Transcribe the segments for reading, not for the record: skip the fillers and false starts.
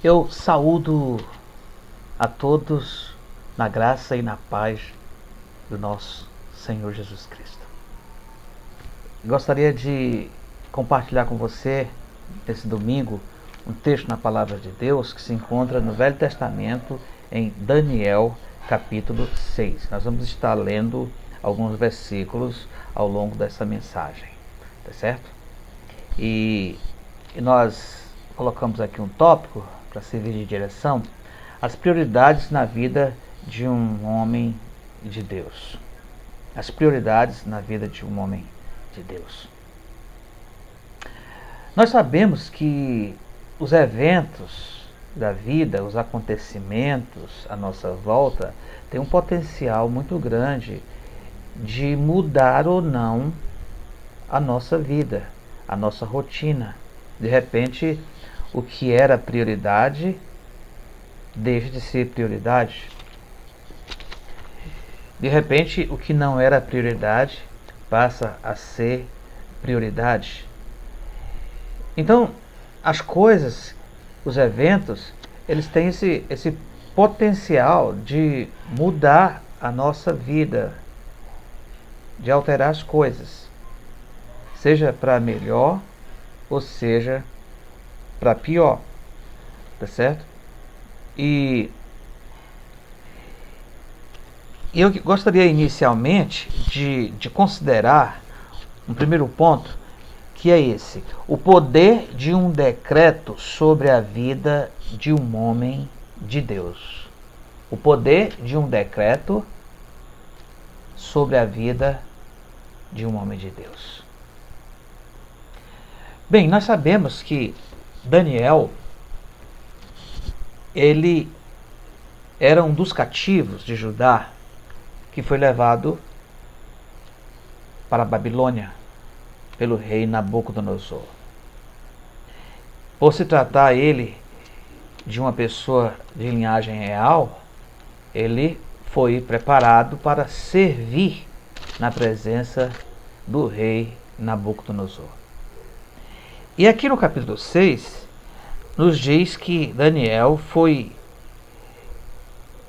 Eu saúdo a todos na graça e na paz do nosso Senhor Jesus Cristo. Gostaria de compartilhar com você, nesse domingo, um texto na Palavra de Deus que se encontra no Velho Testamento, em Daniel, capítulo 6. Nós vamos estar lendo alguns versículos ao longo dessa mensagem, tá certo? E nós colocamos aqui um tópico para servir de direção: as prioridades na vida de um homem de Deus. As prioridades na vida de um homem de Deus. Nós sabemos que os eventos da vida, os acontecimentos à nossa volta, têm um potencial muito grande de mudar ou não a nossa vida, a nossa rotina. De repente, o que era prioridade deixa de ser prioridade. De repente, o que não era prioridade passa a ser prioridade. Então, as coisas, os eventos, eles têm esse potencial de mudar a nossa vida, de alterar as coisas, seja para melhor ou seja para pior, tá certo? E eu gostaria inicialmente de considerar um primeiro ponto, que é esse: o poder de um decreto sobre a vida de um homem de Deus. O poder de um decreto sobre a vida de um homem de Deus. Bem, nós sabemos que Daniel, ele era um dos cativos de Judá que foi levado para a Babilônia pelo rei Nabucodonosor. Por se tratar ele de uma pessoa de linhagem real, ele foi preparado para servir na presença do rei Nabucodonosor. E aqui no capítulo 6, nos diz que Daniel foi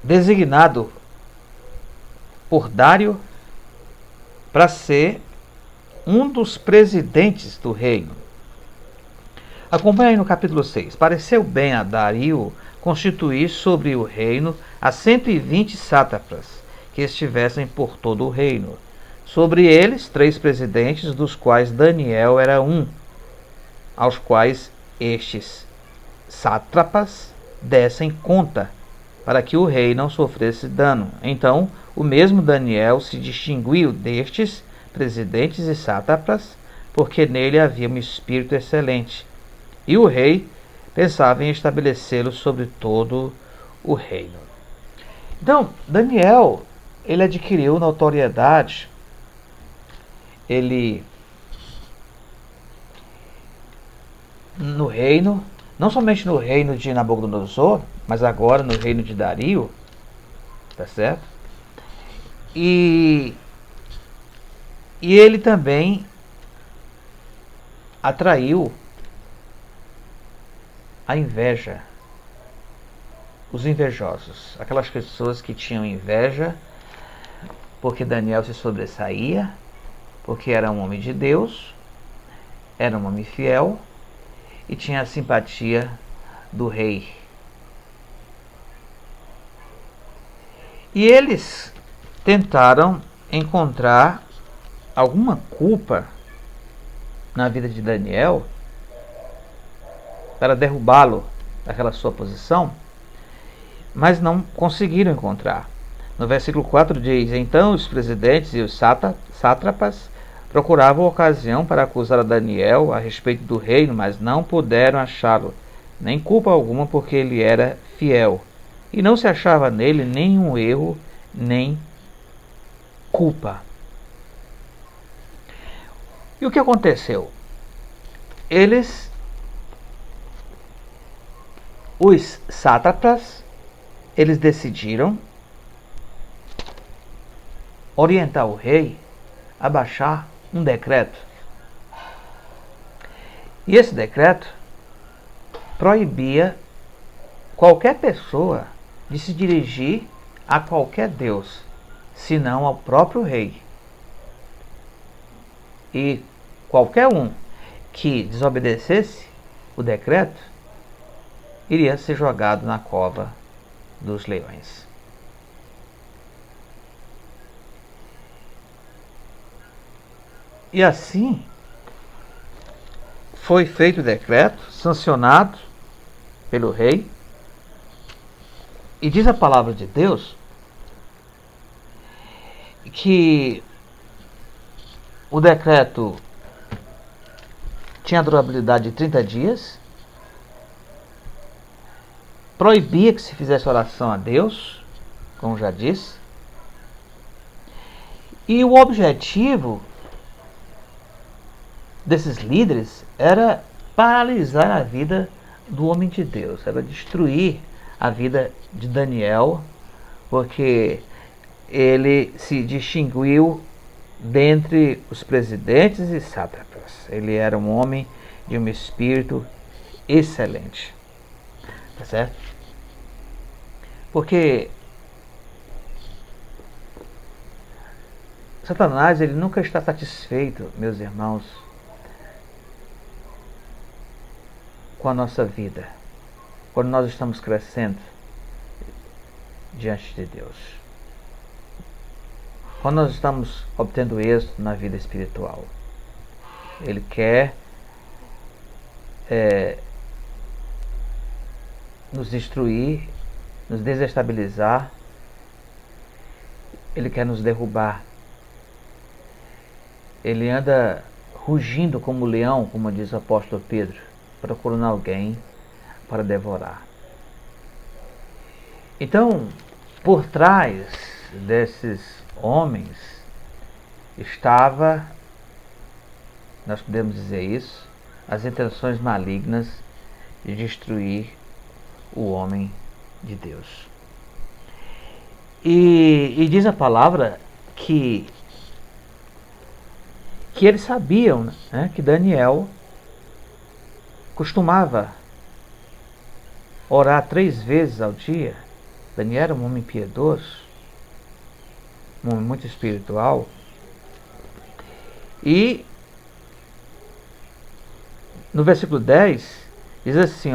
designado por Dário para ser um dos presidentes do reino. Acompanhe aí no capítulo 6. Pareceu bem a Dario constituir sobre o reino a 120 sátrapas que estivessem por todo o reino. Sobre eles, 3 presidentes, dos quais Daniel era um, aos quais estes sátrapas dessem conta, para que o rei não sofresse dano. Então, o mesmo Daniel se distinguiu destes presidentes e sátrapas, porque nele havia um espírito excelente. E o rei pensava em estabelecê-lo sobre todo o reino. Então, Daniel, ele adquiriu notoriedade, ele no reino, não somente no reino de Nabucodonosor, mas agora no reino de Dario, tá certo? E ele também atraiu a inveja, os invejosos, aquelas pessoas que tinham inveja porque Daniel se sobressaía, porque era um homem de Deus, era um homem fiel e tinha a simpatia do rei. E eles tentaram encontrar alguma culpa na vida de Daniel para derrubá-lo daquela sua posição, mas não conseguiram encontrar. No versículo 4 diz: então os presidentes e os sátrapas procuravam ocasião para acusar a Daniel a respeito do reino, mas não puderam achá-lo, nem culpa alguma, porque ele era fiel, e não se achava nele nenhum erro, nem culpa. E o que aconteceu? Os sátrapas, eles decidiram orientar o rei a baixar um decreto. E esse decreto proibia qualquer pessoa de se dirigir a qualquer Deus, senão ao próprio rei. E qualquer um que desobedecesse o decreto iria ser jogado na cova dos leões. E assim foi feito o decreto, sancionado pelo rei, e diz a palavra de Deus que o decreto tinha durabilidade de 30 dias, proibia que se fizesse oração a Deus, como já disse, e o objetivo desses líderes era paralisar a vida do homem de Deus, era destruir a vida de Daniel, porque ele se distinguiu dentre os presidentes e sátrapas. Ele era um homem de um espírito excelente. Tá certo? Porque Satanás, ele nunca está satisfeito, meus irmãos, com a nossa vida, quando nós estamos crescendo diante de Deus, quando nós estamos obtendo êxito na vida espiritual. Ele quer nos destruir, nos desestabilizar, ele quer nos derrubar. Ele anda rugindo como leão, como diz o apóstolo Pedro, procurando alguém para devorar. Então, por trás desses homens estava, nós podemos dizer isso, as intenções malignas de destruir o homem de Deus. E diz a palavra que eles sabiam, né, que Daniel costumava orar 3 vezes ao dia. Daniel era um homem piedoso, um homem muito espiritual. E no versículo 10 diz assim,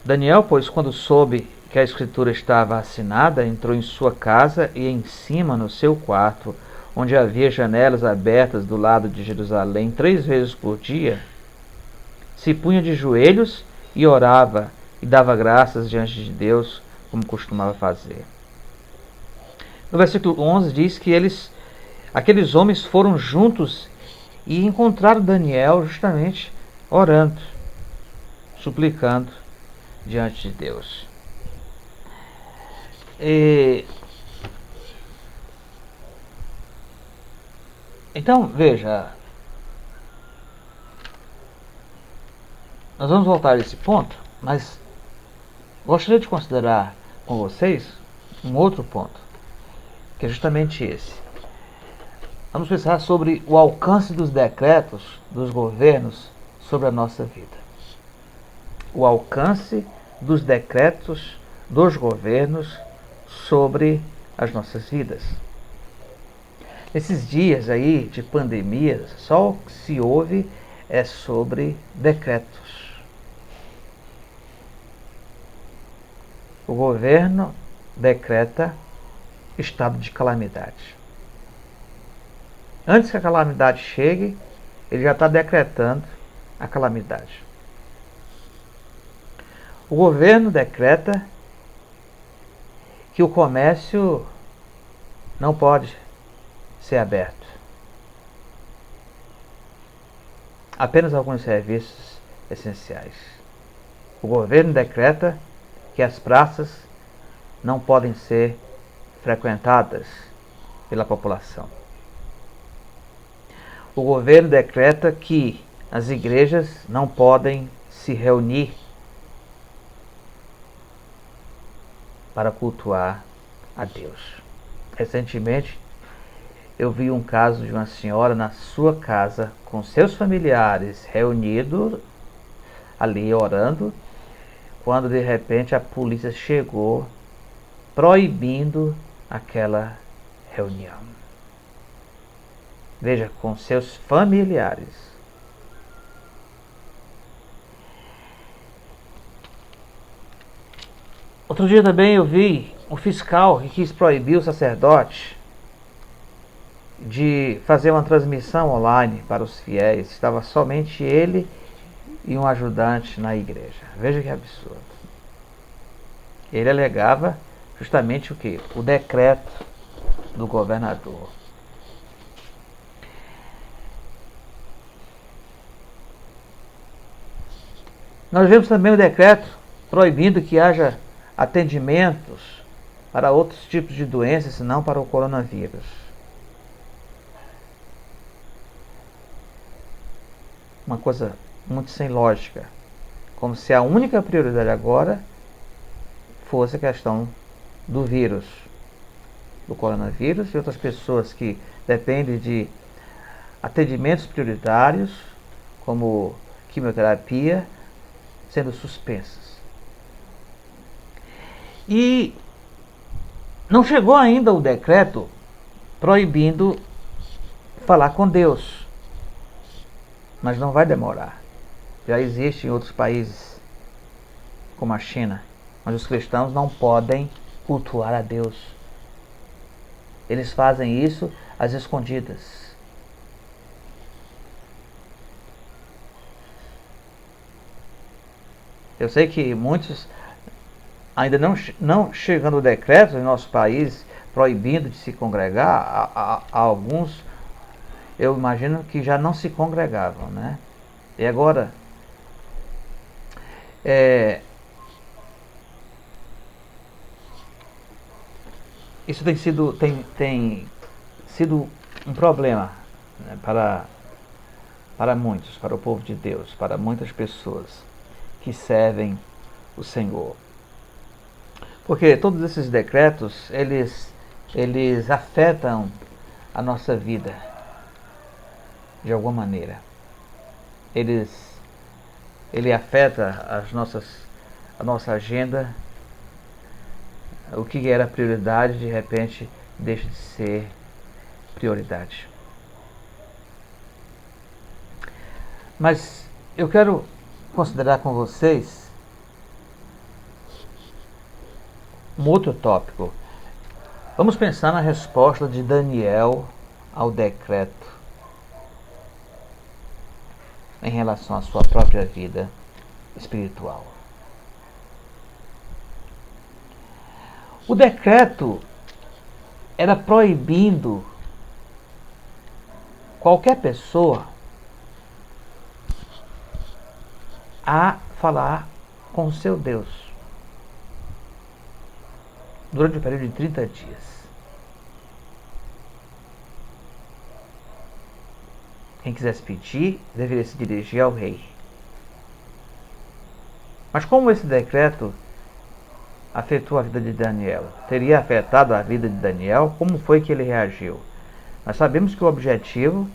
Daniel, pois, quando soube que a escritura estava assinada, entrou em sua casa e em cima, no seu quarto, onde havia janelas abertas do lado de Jerusalém, 3 vezes por dia, se punha de joelhos e orava e dava graças diante de Deus, como costumava fazer. No versículo 11 diz que aqueles homens foram juntos e encontraram Daniel justamente orando, suplicando diante de Deus. Então, veja, nós vamos voltar a esse ponto, mas gostaria de considerar com vocês um outro ponto, que é justamente esse. Vamos pensar sobre o alcance dos decretos dos governos sobre a nossa vida. O alcance dos decretos dos governos sobre as nossas vidas. Nesses dias aí de pandemia, só o que se ouve é sobre decretos. O governo decreta estado de calamidade. Antes que a calamidade chegue, ele já está decretando a calamidade. O governo decreta que o comércio não pode ser aberto. Apenas alguns serviços essenciais. O governo decreta que as praças não podem ser frequentadas pela população. O governo decreta que as igrejas não podem se reunir para cultuar a Deus. Recentemente, eu vi um caso de uma senhora na sua casa, com seus familiares reunidos ali orando, quando de repente a polícia chegou proibindo aquela reunião. Veja, com seus familiares. Outro dia também eu vi um fiscal que quis proibir o sacerdote de fazer uma transmissão online para os fiéis. Estava somente ele e um ajudante na igreja. Veja que absurdo. Ele alegava justamente o quê? O decreto do governador. Nós vemos também o decreto proibindo que haja atendimentos para outros tipos de doenças, senão para o coronavírus. Uma coisa muito sem lógica. Como se a única prioridade agora fosse a questão do vírus, do coronavírus, e outras pessoas que dependem de atendimentos prioritários, como quimioterapia, sendo suspensas. E não chegou ainda o decreto proibindo falar com Deus, mas não vai demorar. Já existe em outros países, como a China, mas os cristãos não podem cultuar a Deus. Eles fazem isso às escondidas. Eu sei que muitos, ainda não chegando o decreto em nosso país proibindo de se congregar, alguns, eu imagino que já não se congregavam, né? E agora, isso tem sido um problema, né, para muitos, para o povo de Deus, para muitas pessoas que servem o Senhor. Porque todos esses decretos, eles afetam a nossa vida de alguma maneira. Ele afeta a nossa agenda. O que era prioridade, de repente, deixa de ser prioridade. Mas eu quero considerar com vocês um outro tópico. Vamos pensar na resposta de Daniel ao decreto em relação à sua própria vida espiritual. O decreto era proibindo qualquer pessoa a falar com o seu Deus durante um período de 30 dias. Quem quisesse pedir, deveria se dirigir ao rei. Mas como esse decreto afetou a vida de Daniel? Teria afetado a vida de Daniel? Como foi que ele reagiu? Nós sabemos que o objetivo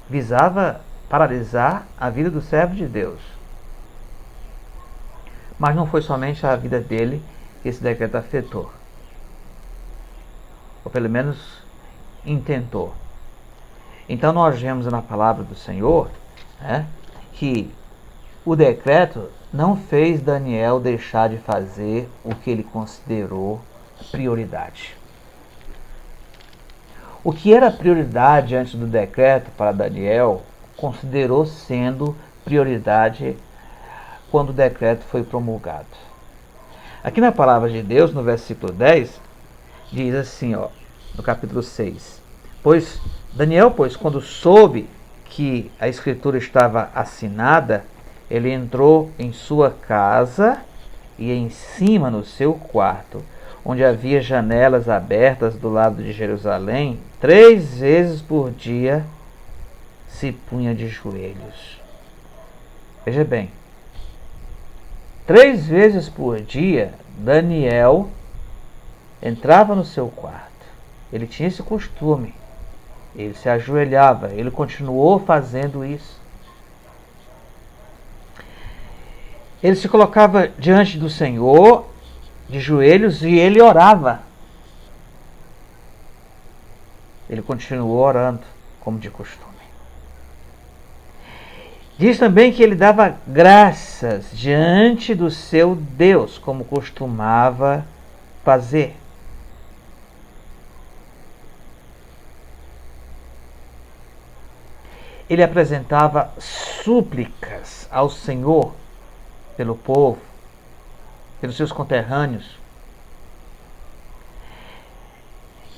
visava paralisar a vida do servo de Deus. Mas não foi somente a vida dele que esse decreto afetou. Ou pelo menos intentou. Então nós vemos na palavra do Senhor, né, que o decreto não fez Daniel deixar de fazer o que ele considerou prioridade. O que era prioridade antes do decreto para Daniel, considerou sendo prioridade quando o decreto foi promulgado. Aqui na palavra de Deus, no versículo 10, diz assim, no capítulo 6. Daniel, quando soube que a escritura estava assinada, ele entrou em sua casa e em cima no seu quarto, onde havia janelas abertas do lado de Jerusalém, 3 vezes por dia se punha de joelhos. Veja bem, 3 vezes por dia, Daniel entrava no seu quarto. Ele tinha esse costume. Ele se ajoelhava, ele continuou fazendo isso. Ele se colocava diante do Senhor, de joelhos, e ele orava. Ele continuou orando, como de costume. Diz também que ele dava graças diante do seu Deus, como costumava fazer. Ele apresentava súplicas ao Senhor pelo povo, pelos seus conterrâneos.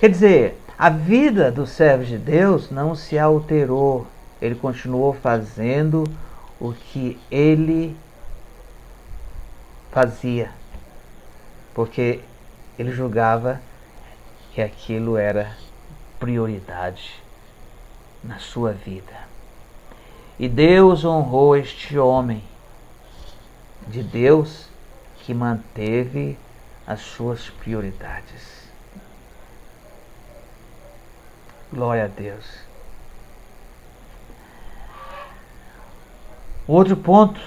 Quer dizer, a vida dos servos de Deus não se alterou. Ele continuou fazendo o que ele fazia, porque ele julgava que aquilo era prioridade na sua vida. E Deus honrou este homem de Deus que manteve as suas prioridades. Glória a Deus. Outro ponto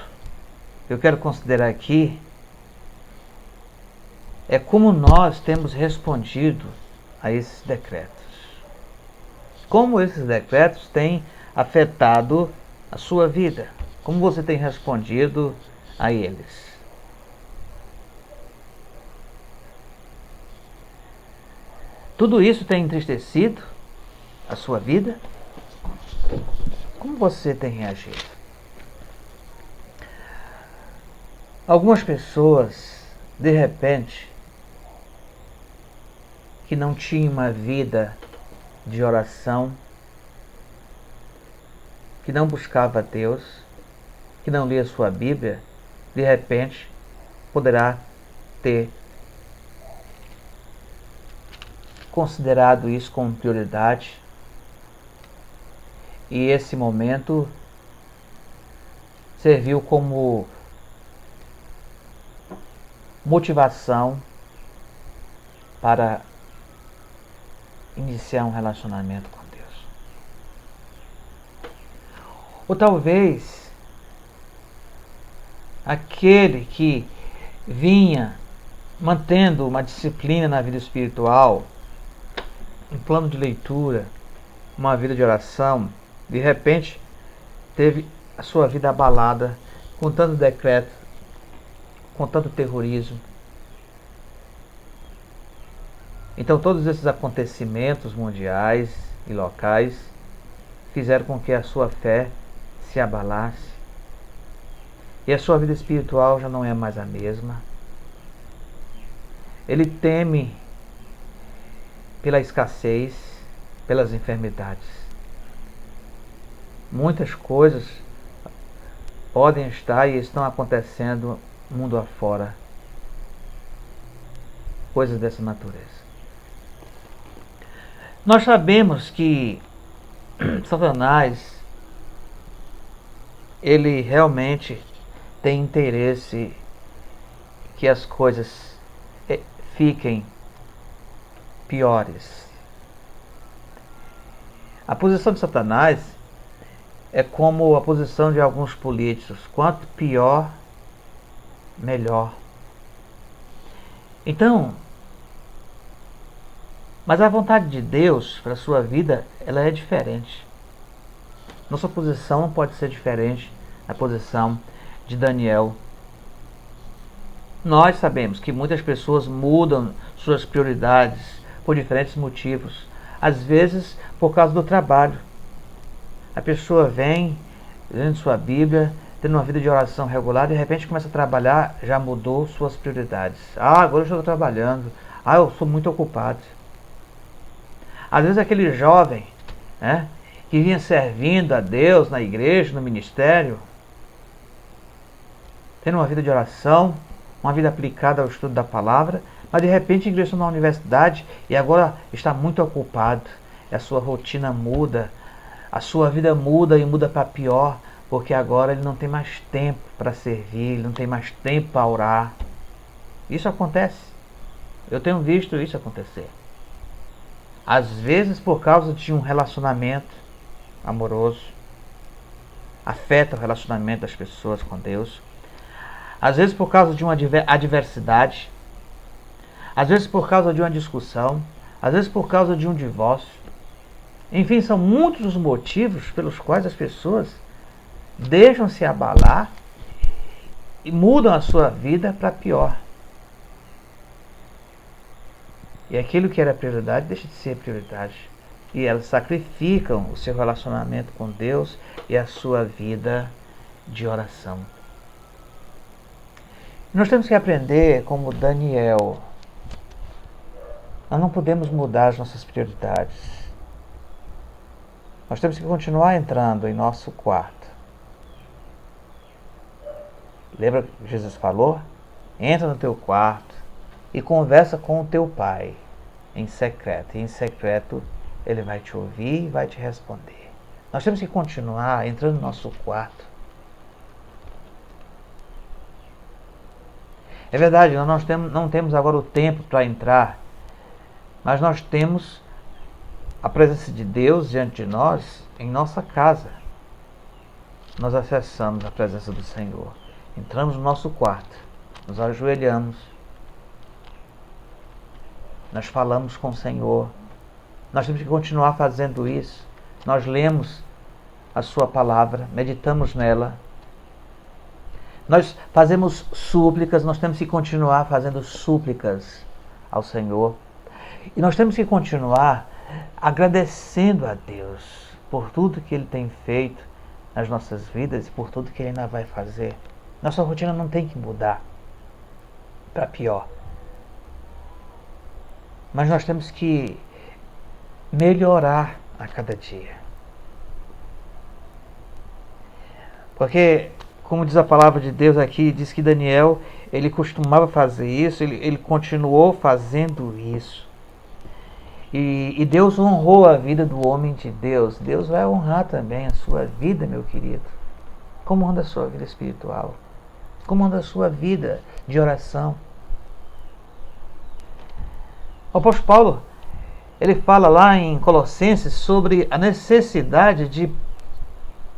que eu quero considerar aqui é como nós temos respondido a esses decretos. Como esses decretos têm afetado a sua vida. Como você tem respondido a eles. Tudo isso tem entristecido a sua vida? Como você tem reagido? Algumas pessoas, de repente, que não tinham uma vida de oração, que não buscava Deus, que não lia sua Bíblia, de repente poderá ter considerado isso como prioridade, e esse momento serviu como motivação para iniciar um relacionamento com Deus. Ou talvez aquele que vinha mantendo uma disciplina na vida espiritual, um plano de leitura, uma vida de oração, de repente teve a sua vida abalada com tanto decreto, com tanto terrorismo. Então todos esses acontecimentos mundiais e locais fizeram com que a sua fé se abalasse e a sua vida espiritual já não é mais a mesma. Ele teme pela escassez, pelas enfermidades. Muitas coisas podem estar e estão acontecendo mundo afora. Coisas dessa natureza. Nós sabemos que Satanás, ele realmente tem interesse que as coisas fiquem piores. A posição de Satanás é como a posição de alguns políticos. Quanto pior, melhor. Então, mas a vontade de Deus para a sua vida, ela é diferente. Nossa posição não pode ser diferente da posição de Daniel. Nós sabemos que muitas pessoas mudam suas prioridades por diferentes motivos. Às vezes, por causa do trabalho. A pessoa vem, lendo sua Bíblia, tendo uma vida de oração regular, de repente começa a trabalhar, já mudou suas prioridades. Agora eu estou trabalhando. Eu sou muito ocupado. Às vezes aquele jovem, né, que vinha servindo a Deus na igreja, no ministério, tendo uma vida de oração, uma vida aplicada ao estudo da palavra, mas de repente ingressou na universidade e agora está muito ocupado. E a sua rotina muda, a sua vida muda e muda para pior, porque agora ele não tem mais tempo para servir, ele não tem mais tempo para orar. Isso acontece. Eu tenho visto isso acontecer. Às vezes por causa de um relacionamento amoroso, afeta o relacionamento das pessoas com Deus. às vezes por causa de uma adversidade, às vezes por causa de uma discussão, às vezes por causa de um divórcio. Enfim, são muitos os motivos pelos quais as pessoas deixam-se abalar e mudam a sua vida para pior. E aquilo que era prioridade deixa de ser prioridade. E elas sacrificam o seu relacionamento com Deus e a sua vida de oração. Nós temos que aprender como Daniel. Nós não podemos mudar as nossas prioridades. Nós temos que continuar entrando em nosso quarto. Lembra que Jesus falou? Entra no teu quarto e conversa com o teu pai em secreto. E em secreto ele vai te ouvir e vai te responder. Nós temos que continuar entrando no nosso quarto. É verdade, nós não temos agora o tempo para entrar, mas nós temos a presença de Deus diante de nós em nossa casa. Nós acessamos a presença do Senhor. Entramos no nosso quarto, nos ajoelhamos, nós falamos com o Senhor. Nós temos que continuar fazendo isso. Nós lemos a sua palavra, meditamos nela. Nós fazemos súplicas, nós temos que continuar fazendo súplicas ao Senhor. E nós temos que continuar agradecendo a Deus por tudo que Ele tem feito nas nossas vidas e por tudo que Ele ainda vai fazer. Nossa rotina não tem que mudar para pior. Mas nós temos que melhorar a cada dia. Porque, como diz a palavra de Deus aqui, diz que Daniel, ele costumava fazer isso, ele continuou fazendo isso. E Deus honrou a vida do homem de Deus. Deus vai honrar também a sua vida, meu querido. Como anda a sua vida espiritual? Como anda a sua vida de oração? O apóstolo Paulo, ele fala lá em Colossenses sobre a necessidade de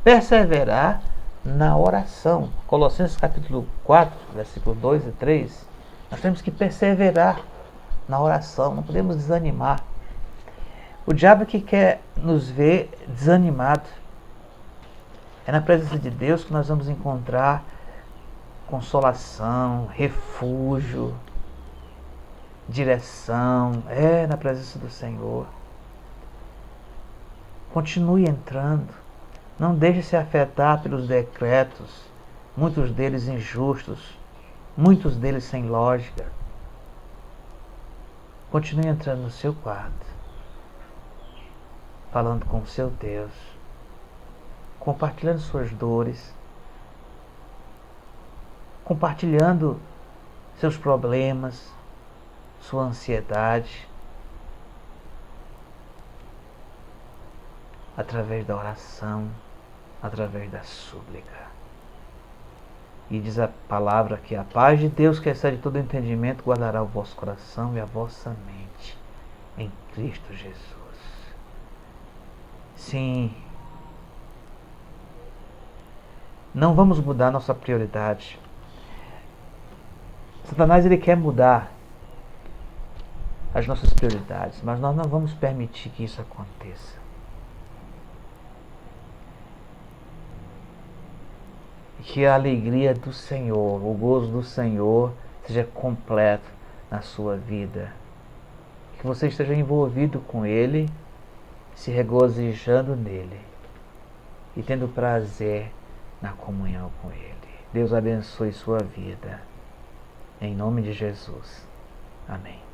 perseverar na oração. Colossenses capítulo 4, versículo 2 e 3. Nós temos que perseverar na oração, não podemos desanimar. O diabo que quer nos ver desanimados. É na presença de Deus que nós vamos encontrar consolação, refúgio, direção. É na presença do Senhor. Continue entrando. Não deixe se afetar pelos decretos, muitos deles injustos, muitos deles sem lógica. Continue entrando no seu quarto, falando com o seu Deus, compartilhando suas dores, compartilhando seus problemas, sua ansiedade, através da oração, através da súplica. E diz a palavra que a paz de Deus, que excede todo entendimento, guardará o vosso coração e a vossa mente em Cristo Jesus. Sim, não vamos mudar nossa prioridade. Satanás, ele quer mudar as nossas prioridades, mas nós não vamos permitir que isso aconteça. Que a alegria do Senhor, o gozo do Senhor seja completo na sua vida. Que você esteja envolvido com Ele, se regozijando nele e tendo prazer na comunhão com Ele. Deus abençoe sua vida. Em nome de Jesus. Amém.